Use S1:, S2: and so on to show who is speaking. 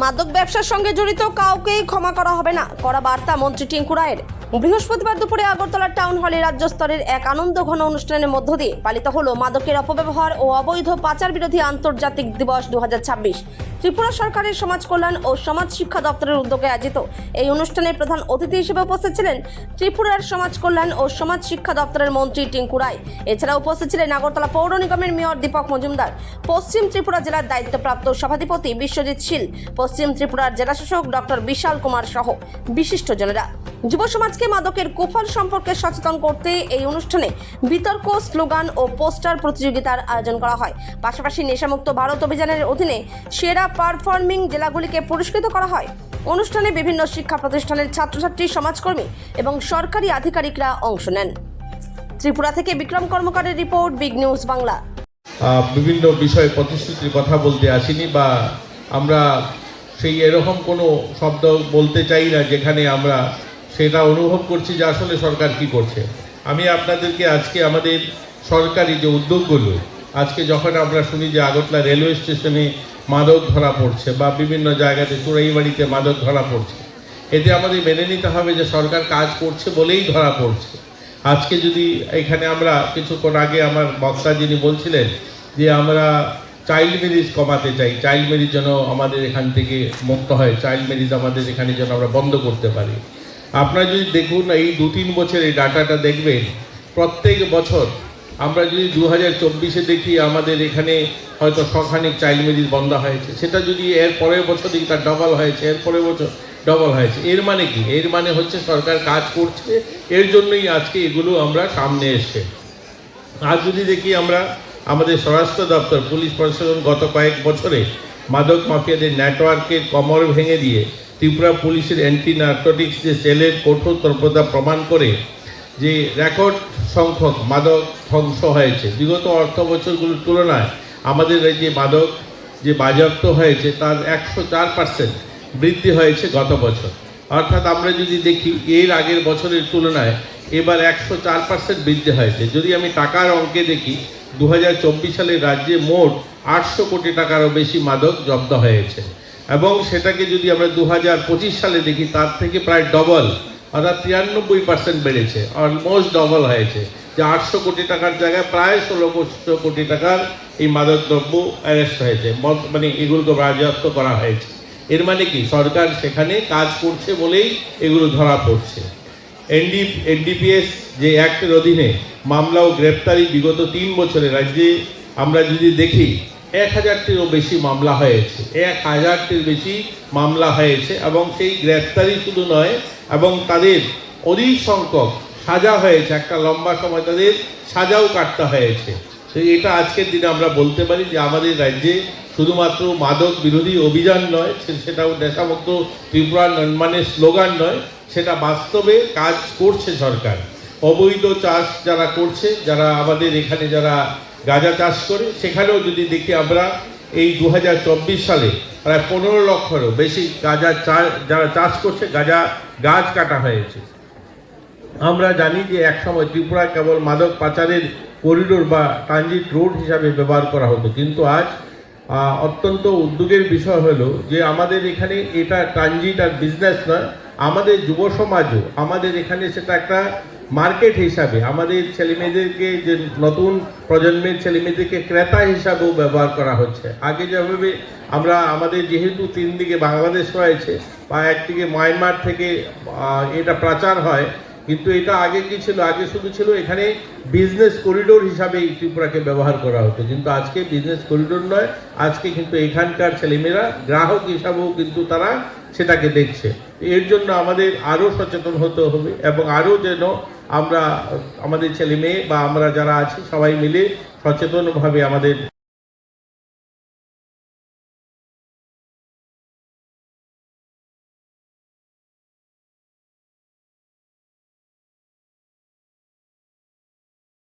S1: মাদক ব্যবসার সঙ্গে জড়িত কাউকেই ক্ষমা করা হবে না, কড়া বার্তা মন্ত্রী টিঙ্কু রায়ের। বৃহস্পতিবার দুপুরে আগরতলা টাউন হলে রাজ্য স্তরের এক আনন্দ ঘন অনুষ্ঠানের মধ্য দিয়ে পালিত হলো মাদকের অপব্যবহার ও অবৈধ পাচার বিরোধী আন্তর্জাতিক দিবস 2026। ত্রিপুরা সরকারের সমাজ কল্যাণ ও সমাজ শিক্ষা দপ্তরের উদ্যোগে আয়োজিত এই অনুষ্ঠানে প্রধান অতিথি হিসেবে উপস্থিত ছিলেন ত্রিপুরার সমাজ কল্যাণ ও সমাজ শিক্ষা দপ্তরের মন্ত্রী টিঙ্কু রায়। এছাড়া উপস্থিত ছিলেন আগরতলা পৌর নিগমের মেয়র দীপক মজুমদার, পশ্চিম ত্রিপুরা জেলার দায়িত্বপ্রাপ্ত সভাধিপতি বিশ্বজিৎ শীল, পশ্চিম ত্রিপুরার জেলাশাসক ডক্টর বিশাল কুমার সহ বিশিষ্টজনেরা। যুব সমাজকে মাদকের কুফল সম্পর্কে সচেতন করতে এই অনুষ্ঠানে বিতর্ক, স্লোগান ও পোস্টার প্রতিযোগিতার আয়োজন করা হয়। পাশাপাশি নেশামুক্ত ভারত অভিযানের অধীনে সেরা পারফর্মিং জেলাগুলিকে পুরস্কৃত করা হয়। অনুষ্ঠানে বিভিন্ন শিক্ষা প্রতিষ্ঠানের ছাত্রছাত্রী, সমাজকর্মী এবং সরকারি আধিকারিকরা অংশ নেন। ত্রিপুরা থেকে বিক্রম কর্মকারের রিপোর্ট, বিগ নিউজ বাংলা।
S2: বিভিন্ন বিষয়ে প্রতিশ্রুতির কথা বলতে আসিনি, বা আমরা সেই এরকম কোনো শব্দ বলতে চাই না যেখানে আমরা সেটা অনুভব করছি যে আসলে সরকার কি করছে। আমি আপনাদেরকে আজকে আমাদের সরকারি যে উদ্যোগগুলো, আজকে যখন আমরা শুনি যে আগরতলা রেলওয়ে স্টেশনে মাদক ধরা পড়ছে বা বিভিন্ন জায়গাতে চোরাইবাড়িতে মাদক ধরা পড়ছে, এতে আমাদের মেনে নিতে হবে যে সরকার কাজ করছে বলেই ধরা পড়ছে। আজকে যদি এখানে আমরা কিছুক্ষণ আগে আমার বক্তা যিনি বলছিলেন যে আমরা চাইল্ড ম্যারেজ কমাতে চাই, চাইল্ড ম্যারেজ যেন আমাদের এখান থেকে মুক্ত হয়, চাইল্ড ম্যারেজ আমাদের এখানে যেন আমরা বন্ধ করতে পারি। আপনারা যদি দেখুন এই 2-3 বছর এই ডাটাটা দেখবেন, প্রত্যেক বছর আমরা যদি 2024-এ দেখি আমাদের এখানে হয়তো শখানেক চাইল্ড ম্যারেজ বন্ধ হয়েছে, সেটা যদি এর পরের বছর দেখি তার ডবল হয়েছে, এর পরের বছর ডবল হয়েছে। এর মানে কি? এর মানে হচ্ছে সরকার কাজ করছে, এর জন্যই আজকে এগুলো আমরা সামনে এসছে। আর যদি দেখি আমরা আমাদের স্বরাষ্ট্র দপ্তর, পুলিশ প্রশাসন গত কয়েক বছরে মাদক মাফিয়াদের নেটওয়ার্কের কমর ভেঙে দিয়ে ত্রিপুরা পুলিশের অ্যান্টি নার্কোটিক্স যে সেলের কঠোর তৎপরতা প্রমাণ করে যে রেকর্ড সংখ্যক মাদক ধ্বংস হয়েছে। বিগত অর্থ বছরগুলোর তুলনায় আমাদের এই যে মাদক যে বাজেয়াপ্ত হয়েছে তার 104% বৃদ্ধি হয়েছে গত বছর। অর্থাৎ আমরা যদি দেখি এর আগের বছরের তুলনায় এবার 104% বৃদ্ধি হয়েছে। যদি আমি টাকার অঙ্কে দেখি, 2024 সালে রাজ্যে মোট 800 কোটি টাকারও বেশি মাদক জব্দ হয়েছে, এবং সেটাকে যদি আমরা 2025 সালে দেখি তার থেকে প্রায় ডবল, অর্থাৎ 93% বেড়েছে, অলমোস্ট ডবল হয়েছে। যে 800 কোটি টাকার জায়গায় প্রায় 1600 কোটি টাকার এই মাদক দ্রব্য অ্যারেস্ট হয়েছে, মানে এগুলোকে বাজেয়াপ্ত করা হয়েছে। এর মানে কি? সরকার সেখানে কাজ করছে বলেই এগুলো ধরা পড়ছে। এনডিপিএস যে অ্যাক্টের অধীনে মামলা ও গ্রেপ্তারি বিগত 3 বছরে রাজ্যে আমরা যদি দেখি 1000-টিরও বেশি মামলা হয়েছে, 1000-টির বেশি মামলা হয়েছে, এবং সেই গ্রেপ্তারি শুধু নয়, এবং তাদের অধিক সংখ্যক সাজা হয়েছে, একটা লম্বা সময় তাদের সাজাও কাটতে হয়েছে। তো এটা আজকের দিনে আমরা বলতে পারি যে আমাদের রাজ্যে শুধুমাত্র মাদক বিরোধী অভিযান নয়, সেটাও নেশামুক্ত ত্রিপুরা মানে স্লোগান নয়, সেটা বাস্তবে কাজ করছে সরকার। অবৈধ চাষ যারা করছে, যারা আমাদের এখানে যারা গাঁজা চাষ করে, সেখানেও যদি দেখি আমরা এই 2024 সালে প্রায় 15 লক্ষেরও বেশি গাঁজা যারা চাষ করছে গাছ কাটা হয়েছে। আমরা জানি যে একসময় ত্রিপুরা কেবল মাদক পাচারের করিডোর বা ট্রানজিট রোড হিসাবে ব্যবহার করা হতো, কিন্তু আজ অত্যন্ত উদ্যোগের বিষয় হলো যে আমাদের এখানে এটা ট্রানজিট আর বিজনেস নয়, আমাদের যুব সমাজও আমাদের এখানে সেটা একটা মার্কেট হিসাবে, আমাদের ছেলেমেয়েদেরকে, যে নতুন প্রজন্মের ছেলেমেয়েদেরকে ক্রেতা হিসাবেও ব্যবহার করা হচ্ছে। আগে যেভাবে আমরা আমাদের যেহেতু 3 দিকে বাংলাদেশ রয়েছে বা একদিকে মায়ানমার থেকে এটা প্রচার হয়, কিন্তু এটা আগে কি ছিল? আগে শুধু ছিল এখানে বিজনেস করিডোর হিসাবে এই ত্রিপুরাকে ব্যবহার করা হতো, কিন্তু আজকে বিজনেস করিডোর নয়, আজকে কিন্তু এখানকার ছেলেমেয়েরা গ্রাহক হিসাবেও কিন্তু তারা সেটাকে দেখছে। এর জন্য আমাদের আরও সচেতন হতে হবে, এবং আরও যেন আমরা আমাদের ছেলে মেয়ে বা আমরা যারা আছি সবাই মিলে সচেতনভাবে আমাদের